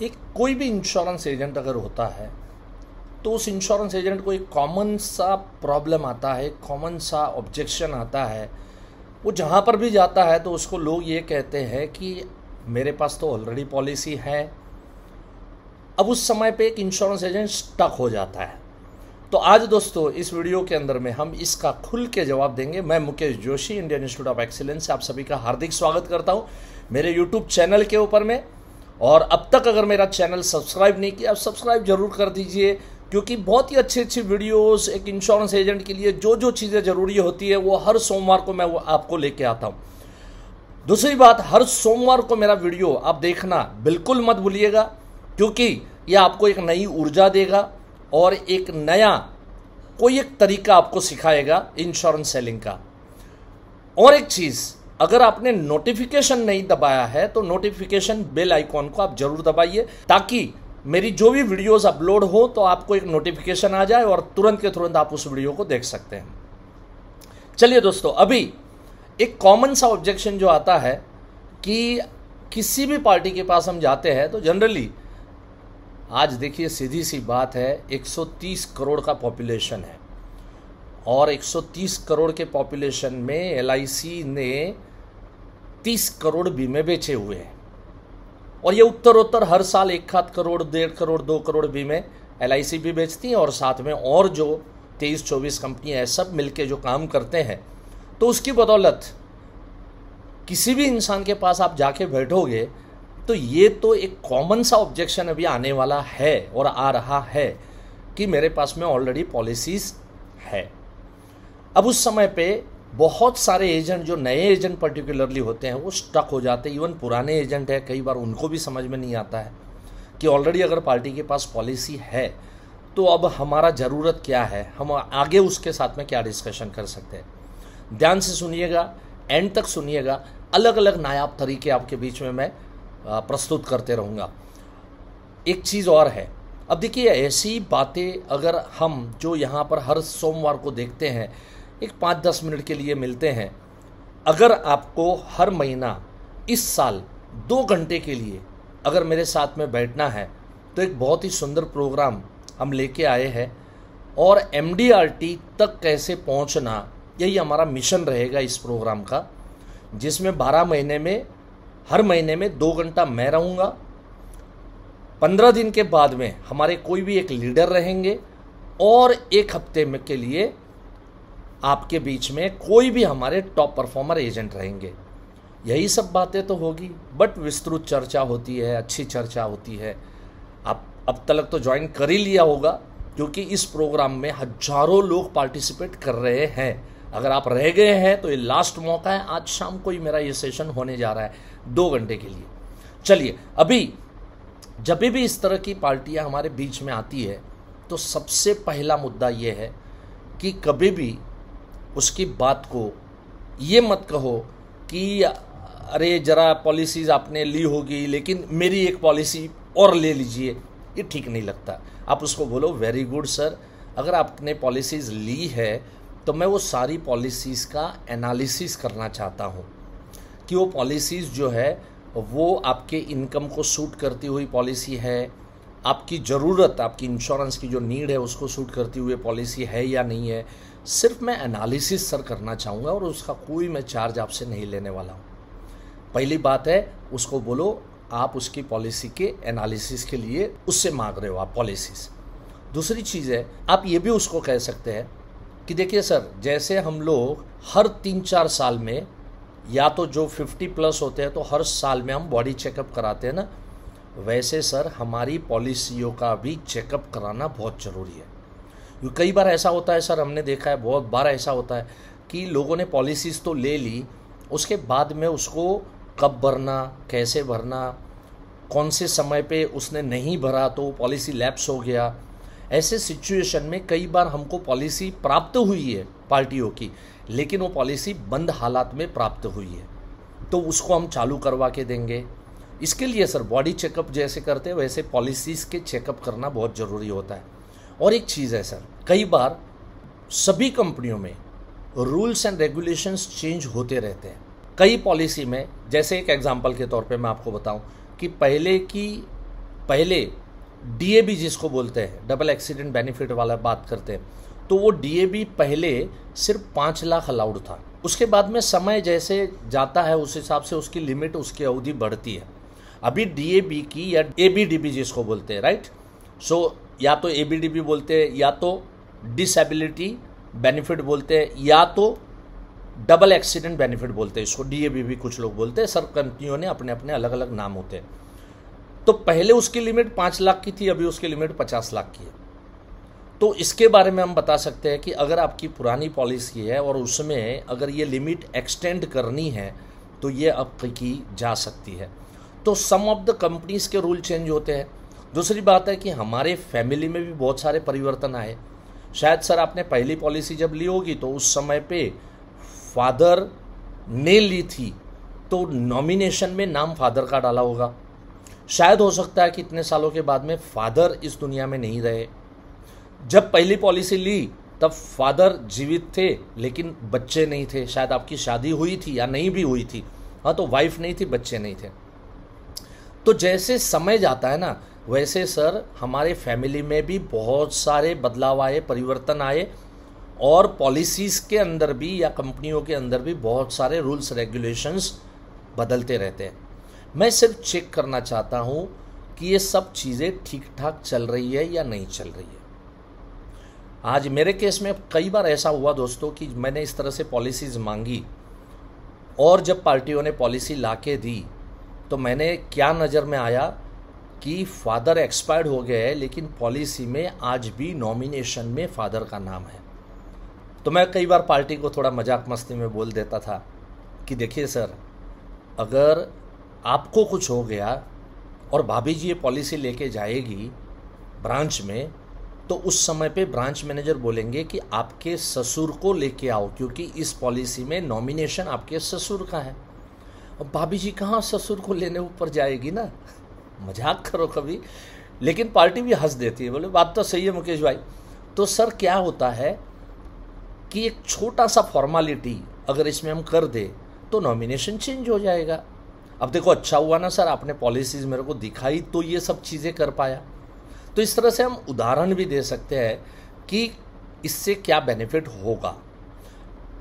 एक कोई भी इंश्योरेंस एजेंट अगर होता है तो उस इंश्योरेंस एजेंट को एक कॉमन सा प्रॉब्लम आता है, कॉमन सा ऑब्जेक्शन आता है। वो जहाँ पर भी जाता है तो उसको लोग ये कहते हैं कि मेरे पास तो ऑलरेडी पॉलिसी है। अब उस समय पे एक इंश्योरेंस एजेंट स्टक हो जाता है। तो आज दोस्तों इस वीडियो के अंदर में हम इसका खुल के जवाब देंगे। मैं Mukesh Joshi, Indian institute of excellence से आप सभी का हार्दिक स्वागत करता हूँ मेरे यूट्यूब चैनल के ऊपर में। और अब तक अगर मेरा चैनल सब्सक्राइब नहीं किया, आप सब्सक्राइब जरूर कर दीजिए, क्योंकि बहुत ही अच्छी अच्छी वीडियोस एक इंश्योरेंस एजेंट के लिए जो जो चीज़ें ज़रूरी होती है वो हर सोमवार को मैं वो आपको लेके आता हूँ। दूसरी बात, हर सोमवार को मेरा वीडियो आप देखना बिल्कुल मत भूलिएगा, क्योंकि यह आपको एक नई ऊर्जा देगा और एक नया कोई एक तरीका आपको सिखाएगा इंश्योरेंस सेलिंग का। और एक चीज़, अगर आपने नोटिफिकेशन नहीं दबाया है तो नोटिफिकेशन बेल आइकॉन को आप जरूर दबाइए, ताकि मेरी जो भी वीडियोस अपलोड हो तो आपको एक नोटिफिकेशन आ जाए और तुरंत के तुरंत आप उस वीडियो को देख सकते हैं। चलिए दोस्तों, अभी एक कॉमन सा ऑब्जेक्शन जो आता है कि किसी भी पार्टी के पास हम जाते हैं तो जनरली, आज देखिए सीधी सी बात है, 130 करोड़ का पॉपुलेशन है और 130 करोड़ के पॉपुलेशन में LIC ने 30 करोड़ बीमे बेचे हुए हैं। और ये उत्तरोत्तर हर साल 1 करोड़, 1.5 करोड़, 2 करोड़ बीमे LIC भी बेचती हैं और साथ में और जो 23-24 कंपनियां हैं सब मिलके जो काम करते हैं। तो उसकी बदौलत किसी भी इंसान के पास आप जाके बैठोगे तो ये तो एक कॉमन सा ऑब्जेक्शन अभी आने वाला है और आ रहा है कि मेरे पास में ऑलरेडी पॉलिसीज है। अब उस समय पे बहुत सारे एजेंट, जो नए एजेंट पर्टिकुलरली होते हैं, वो स्टक हो जाते हैं। इवन पुराने एजेंट है, कई बार उनको भी समझ में नहीं आता है कि ऑलरेडी अगर पार्टी के पास पॉलिसी है तो अब हमारा ज़रूरत क्या है, हम आगे उसके साथ में क्या डिस्कशन कर सकते हैं। ध्यान से सुनिएगा, एंड तक सुनिएगा, अलग अलग नायाब तरीके आपके बीच में मैं प्रस्तुत करते रहूँगा। एक चीज़ और है, अब देखिए ऐसी बातें अगर हम जो यहाँ पर हर सोमवार को देखते हैं, एक 5-10 मिनट के लिए मिलते हैं, अगर आपको हर महीना इस साल 2 घंटे के लिए अगर मेरे साथ में बैठना है तो एक बहुत ही सुंदर प्रोग्राम हम लेके आए हैं। और MDRT तक कैसे पहुंचना, यही हमारा मिशन रहेगा इस प्रोग्राम का, जिसमें 12 महीने में हर महीने में 2 घंटा मैं रहूँगा। 15 दिन के बाद में हमारे कोई भी एक लीडर रहेंगे और 1 हफ्ते में के लिए आपके बीच में कोई भी हमारे टॉप परफॉर्मर एजेंट रहेंगे। यही सब बातें तो होगी, बट विस्तृत चर्चा होती है, अच्छी चर्चा होती है। आप अब तक तो ज्वाइन कर ही लिया होगा, क्योंकि इस प्रोग्राम में हजारों लोग पार्टिसिपेट कर रहे हैं। अगर आप रह गए हैं तो ये लास्ट मौका है, आज शाम को ही मेरा ये सेशन होने जा रहा है 2 घंटे के लिए। चलिए, अभी जब भी इस तरह की पार्टियां हमारे बीच में आती है तो सबसे पहला मुद्दा ये है कि कभी भी उसकी बात को ये मत कहो कि अरे जरा पॉलिसीज़ आपने ली होगी लेकिन मेरी एक पॉलिसी और ले लीजिए, ये ठीक नहीं लगता। आप उसको बोलो, वेरी गुड सर, अगर आपने पॉलिसीज़ ली है तो मैं वो सारी पॉलिसीज़ का एनालिसिस करना चाहता हूँ कि वो पॉलिसीज़ जो है वो आपके इनकम को सूट करती हुई पॉलिसी है, आपकी ज़रूरत, आपकी इंश्योरेंस की जो नीड है उसको सूट करती हुई पॉलिसी है या नहीं है। सिर्फ मैं एनालिसिस सर करना चाहूँगा और उसका कोई मैं चार्ज आपसे नहीं लेने वाला हूँ। पहली बात है, उसको बोलो आप उसकी पॉलिसी के एनालिसिस के लिए उससे मांग रहे हो आप पॉलिसीज़। दूसरी चीज़ है, आप ये भी उसको कह सकते हैं कि देखिए सर, जैसे हम लोग हर 3-4 साल में, या तो जो 50+ होते हैं तो हर साल में हम बॉडी चेकअप कराते हैं ना, वैसे सर हमारी पॉलिसियों का भी चेकअप कराना बहुत ज़रूरी है। कई बार ऐसा होता है सर, हमने देखा है बहुत बार ऐसा होता है कि लोगों ने पॉलिसीज़ तो ले ली, उसके बाद में उसको कब भरना, कैसे भरना, कौन से समय पे उसने नहीं भरा तो पॉलिसी लैप्स हो गया। ऐसे सिचुएशन में कई बार हमको पॉलिसी प्राप्त हुई है पार्टियों की, लेकिन वो पॉलिसी बंद हालात में प्राप्त हुई है, तो उसको हम चालू करवा के देंगे। इसके लिए सर बॉडी चेकअप जैसे करते हैं वैसे पॉलिसीज़ के चेकअप करना बहुत ज़रूरी होता है। और एक चीज़ है सर, कई बार सभी कंपनियों में रूल्स एंड रेगुलेशंस चेंज होते रहते हैं। कई पॉलिसी में, जैसे एक एग्जांपल के तौर पे मैं आपको बताऊं कि पहले की पहले डीएबी जिसको बोलते हैं, डबल एक्सीडेंट बेनिफिट वाला बात करते हैं, तो वो डीएबी पहले सिर्फ 5 लाख अलाउड था। उसके बाद में समय जैसे जाता है उस हिसाब से उसकी लिमिट, उसकी अवधि बढ़ती है। अभी डीएबी की या एबीडीबी जिसको बोलते हैं, राइट, सो या तो एबीडीबी बोलते हैं, या तो डिसेबिलिटी बेनिफिट बोलते हैं, या तो डबल एक्सीडेंट बेनिफिट बोलते हैं, इसको डीएबी भी कुछ लोग बोलते हैं। सब कंपनियों ने अपने अपने अलग अलग नाम होते हैं। तो पहले उसकी लिमिट 5 लाख की थी, अभी उसकी लिमिट 50 लाख की है। तो इसके बारे में हम बता सकते हैं कि अगर आपकी पुरानी पॉलिसी है और उसमें अगर ये लिमिट एक्सटेंड करनी है तो ये अब की जा सकती है। तो सम ऑफ द कंपनीज के रूल चेंज होते हैं। दूसरी बात है कि हमारे फैमिली में भी बहुत सारे परिवर्तन आए। शायद सर आपने पहली पॉलिसी जब ली होगी तो उस समय पे फादर ने ली थी तो नॉमिनेशन में नाम फादर का डाला होगा। शायद हो सकता है कि इतने सालों के बाद में फादर इस दुनिया में नहीं रहे। जब पहली पॉलिसी ली तब फादर जीवित थे लेकिन बच्चे नहीं थे। शायद आपकी शादी हुई थी या नहीं भी हुई थी, हाँ, तो वाइफ नहीं थी, बच्चे नहीं थे। तो जैसे समय जाता है ना, वैसे सर हमारे फैमिली में भी बहुत सारे बदलाव आए, परिवर्तन आए, और पॉलिसीज़ के अंदर भी या कंपनियों के अंदर भी बहुत सारे रूल्स रेगुलेशंस बदलते रहते हैं। मैं सिर्फ चेक करना चाहता हूँ कि ये सब चीज़ें ठीक ठाक चल रही है या नहीं चल रही है। आज मेरे केस में कई बार ऐसा हुआ दोस्तों कि मैंने इस तरह से पॉलिसीज़ मांगी और जब पार्टियों ने पॉलिसी ला के दी तो मैंने क्या नज़र में आया कि फादर एक्सपायर्ड हो गए हैं लेकिन पॉलिसी में आज भी नॉमिनेशन में फादर का नाम है। तो मैं कई बार पार्टी को थोड़ा मजाक मस्ती में बोल देता था कि देखिए सर, अगर आपको कुछ हो गया और भाभी जी ये पॉलिसी लेके जाएगी ब्रांच में, तो उस समय पे ब्रांच मैनेजर बोलेंगे कि आपके ससुर को लेके आओ क्योंकि इस पॉलिसी में नॉमिनेशन आपके ससुर का है। अब भाभी जी कहाँ ससुर को लेने ऊपर जाएगी ना, मजाक करो कभी, लेकिन पार्टी भी हंस देती है, बोले बात तो सही है मुकेश भाई। तो सर क्या होता है कि एक छोटा सा फॉर्मालिटी अगर इसमें हम कर दे तो नॉमिनेशन चेंज हो जाएगा। अब देखो अच्छा हुआ ना सर, आपने पॉलिसीज़ मेरे को दिखाई तो ये सब चीज़ें कर पाया। तो इस तरह से हम उदाहरण भी दे सकते हैं कि इससे क्या बेनिफिट होगा।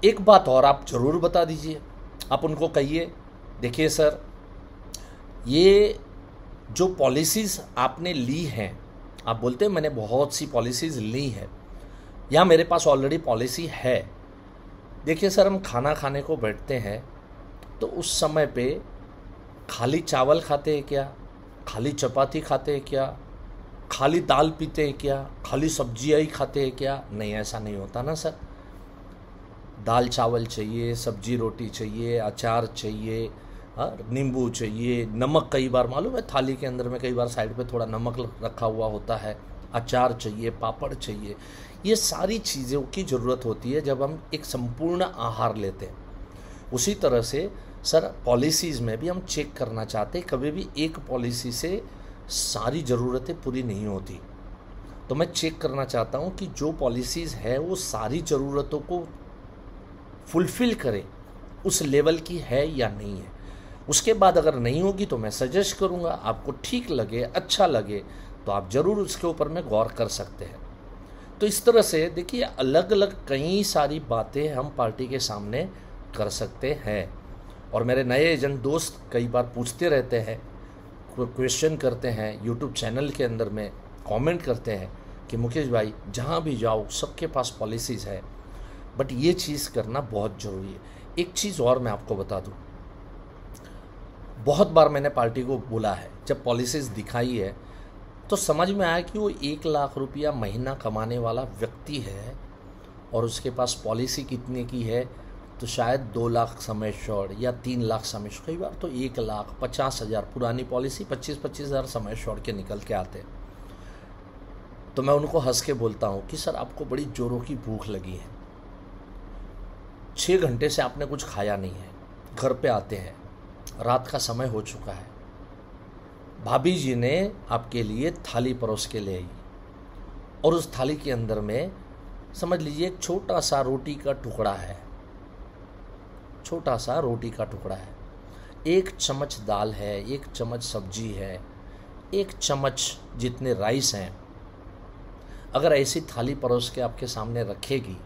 एक बात और आप ज़रूर बता दीजिए, आप उनको कहिए देखिए सर, ये जो पॉलिसीज़ आपने ली हैं, आप बोलते हैं मैंने बहुत सी पॉलिसीज़ ली हैं या मेरे पास ऑलरेडी पॉलिसी है। देखिए सर, हम खाना खाने को बैठते हैं तो उस समय पे खाली चावल खाते हैं क्या, खाली चपाती खाते हैं क्या, खाली दाल पीते हैं क्या, खाली सब्जियाँ ही खाते हैं क्या? नहीं, ऐसा नहीं होता ना सर। दाल चावल चाहिए, सब्जी रोटी चाहिए, अचार चाहिए, नींबू चाहिए, नमक, कई बार मालूम है थाली के अंदर में कई बार साइड पे थोड़ा नमक रखा हुआ होता है, अचार चाहिए, पापड़ चाहिए। ये सारी चीज़ों की ज़रूरत होती है जब हम एक संपूर्ण आहार लेते हैं। उसी तरह से सर पॉलिसीज़ में भी हम चेक करना चाहते हैं, कभी भी एक पॉलिसी से सारी ज़रूरतें पूरी नहीं होती। तो मैं चेक करना चाहता हूँ कि जो पॉलिसीज़ है वो सारी ज़रूरतों को फुलफ़िल करे, उस लेवल की है या नहीं है। उसके बाद अगर नहीं होगी तो मैं सजेस्ट करूँगा, आपको ठीक लगे, अच्छा लगे तो आप ज़रूर उसके ऊपर में गौर कर सकते हैं। तो इस तरह से देखिए अलग अलग कई सारी बातें हम पार्टी के सामने कर सकते हैं। और मेरे नए एजेंट दोस्त कई बार पूछते रहते हैं, क्वेश्चन करते हैं, यूट्यूब चैनल के अंदर में कमेंट करते हैं कि मुकेश भाई जहाँ भी जाओ सबके पास पॉलिसीज़ है, बट ये चीज़ करना बहुत ज़रूरी है। एक चीज़ और मैं आपको बता दूँ, बहुत बार मैंने पार्टी को बोला है, जब पॉलिसीज़ दिखाई है तो समझ में आया कि वो 1 लाख रुपया महीना कमाने वाला व्यक्ति है और उसके पास पॉलिसी कितने की है, तो शायद 2 लाख सम एश्योर्ड या 3 लाख सम एश्योर्ड, कई बार तो 1,50,000 पुरानी पॉलिसी 25,000 सम एश्योर्ड के निकल के आते। तो मैं उनको हंस के बोलता हूँ कि सर आपको बड़ी जोरों की भूख लगी है, 6 घंटे से आपने कुछ खाया नहीं है, घर पे आते हैं, रात का समय हो चुका है, भाभी जी ने आपके लिए थाली परोस के ले आई और उस थाली के अंदर में समझ लीजिए एक छोटा सा रोटी का टुकड़ा है, छोटा सा रोटी का टुकड़ा है, 1 चम्मच दाल है, 1 चम्मच सब्जी है, 1 चम्मच जितने राइस हैं, अगर ऐसी थाली परोस के आपके सामने रखेगी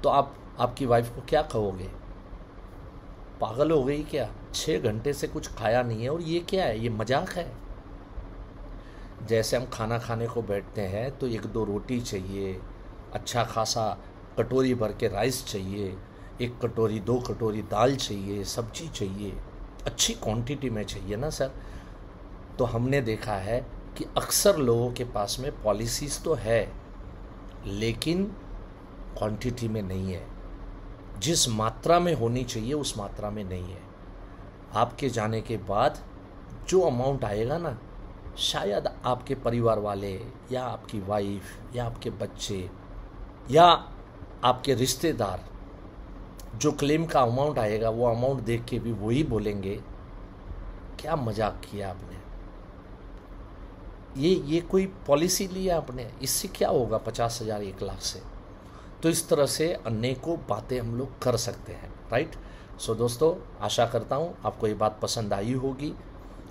तो आप आपकी वाइफ को क्या कहोगे? पागल हो गई क्या? 6 घंटे से कुछ खाया नहीं है और ये क्या है? ये मजाक है। जैसे हम खाना खाने को बैठते हैं तो 1-2 रोटी चाहिए, अच्छा खासा कटोरी भर के राइस चाहिए, 1 कटोरी 2 कटोरी दाल चाहिए, सब्जी चाहिए, अच्छी क्वांटिटी में चाहिए ना सर। तो हमने देखा है कि अक्सर लोगों के पास में पॉलिसीज़ तो है लेकिन क्वांटिटी में नहीं है, जिस मात्रा में होनी चाहिए उस मात्रा में नहीं है। आपके जाने के बाद जो अमाउंट आएगा ना, शायद आपके परिवार वाले या आपकी वाइफ या आपके बच्चे या आपके रिश्तेदार जो क्लेम का अमाउंट आएगा वो अमाउंट देख के भी वही बोलेंगे, क्या मजाक किया आपने, ये कोई पॉलिसी लिया आपने, इससे क्या होगा 50,000 1 लाख से। तो इस तरह से अनेकों बातें हम लोग कर सकते हैं, राइट। सो दोस्तों, आशा करता हूँ आपको ये बात पसंद आई होगी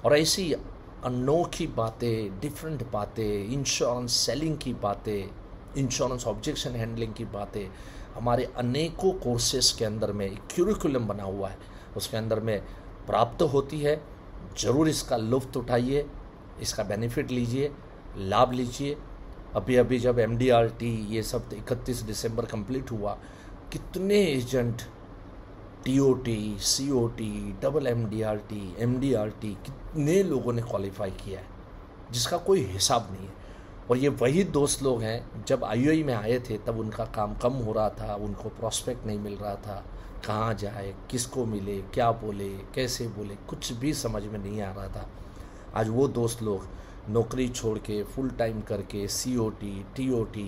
और ऐसी अनोखी बातें, डिफरेंट बातें, इंश्योरेंस सेलिंग की बातें, इंश्योरेंस ऑब्जेक्शन हैंडलिंग की बातें हमारे अनेकों कोर्सेस के अंदर में एक क्यूरिकुलम बना हुआ है, उसके अंदर में प्राप्त होती है। ज़रूर इसका लुत्फ़ उठाइए, इसका बेनिफिट लीजिए, लाभ लीजिए। अभी जब MDRT ये सब 31 दिसंबर कंप्लीट हुआ, कितने agent TOT, COT, double MDRT, MDRT कितने लोगों ने क्वालिफाई किया है जिसका कोई हिसाब नहीं है। और ये वही दोस्त लोग हैं जब IOI में आए थे तब उनका काम कम हो रहा था, उनको प्रॉस्पेक्ट नहीं मिल रहा था, कहाँ जाए, किसको मिले, क्या बोले, कैसे बोले, कुछ भी समझ में नहीं आ रहा था। आज वो दोस्त लोग नौकरी छोड़ के फुल टाइम करके COT, TOT,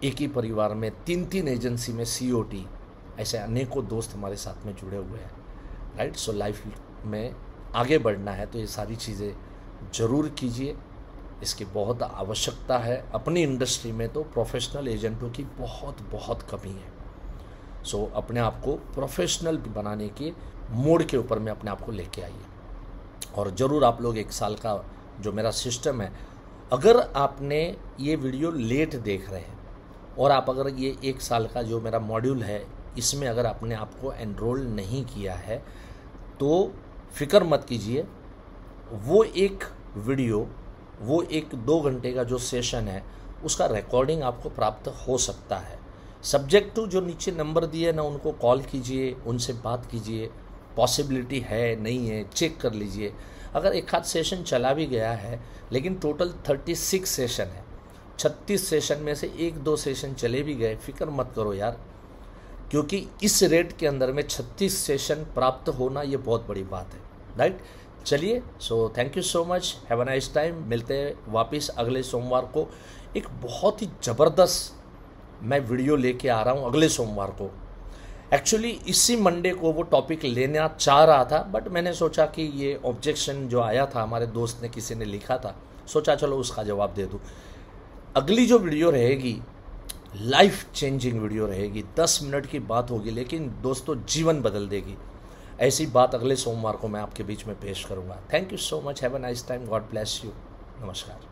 एक ही परिवार में 3-3 एजेंसी में COT, ऐसे अनेकों दोस्त हमारे साथ में जुड़े हुए हैं, राइट। सो लाइफ में आगे बढ़ना है तो ये सारी चीज़ें ज़रूर कीजिए, इसकी बहुत आवश्यकता है। अपनी इंडस्ट्री में तो प्रोफेशनल एजेंटों की बहुत कमी है। सो अपने आप को प्रोफेशनल बनाने के मोड़ के ऊपर में अपने आप को लेके आइए। और ज़रूर आप लोग 1 साल का जो मेरा सिस्टम है, अगर आपने ये वीडियो लेट देख रहे हैं और आप अगर ये 1 साल का जो मेरा मॉड्यूल है इसमें अगर आपने आपको एनरोल नहीं किया है तो फिक्र मत कीजिए। वो एक वीडियो, वो 1-2 घंटे का जो सेशन है उसका रिकॉर्डिंग आपको प्राप्त हो सकता है। सब्जेक्ट टू जो नीचे नंबर दिए ना, उनको कॉल कीजिए, उनसे बात कीजिए, पॉसिबिलिटी है नहीं है चेक कर लीजिए। अगर 1 आध सेशन चला भी गया है लेकिन टोटल 36 सेशन है, 36 सेशन में से 1-2 सेशन चले भी गए, फिक्र मत करो यार, क्योंकि इस रेट के अंदर में 36 सेशन प्राप्त होना ये बहुत बड़ी बात है, राइट। चलिए, so thank you so much, have a nice time. मिलते हैं वापस अगले सोमवार को। एक बहुत ही ज़बरदस्त मैं वीडियो लेके आ रहा हूँ अगले सोमवार को। एक्चुअली इसी मंडे को वो टॉपिक लेना चाह रहा था, बट मैंने सोचा कि ये ऑब्जेक्शन जो आया था हमारे दोस्त ने, किसी ने लिखा था, सोचा चलो उसका जवाब दे दूँ। अगली जो वीडियो रहेगी लाइफ चेंजिंग वीडियो रहेगी, 10 मिनट की बात होगी लेकिन दोस्तों जीवन बदल देगी। ऐसी बात अगले सोमवार को मैं आपके बीच में पेश करूँगा। Thank you so much, have a nice time, God bless you, नमस्कार।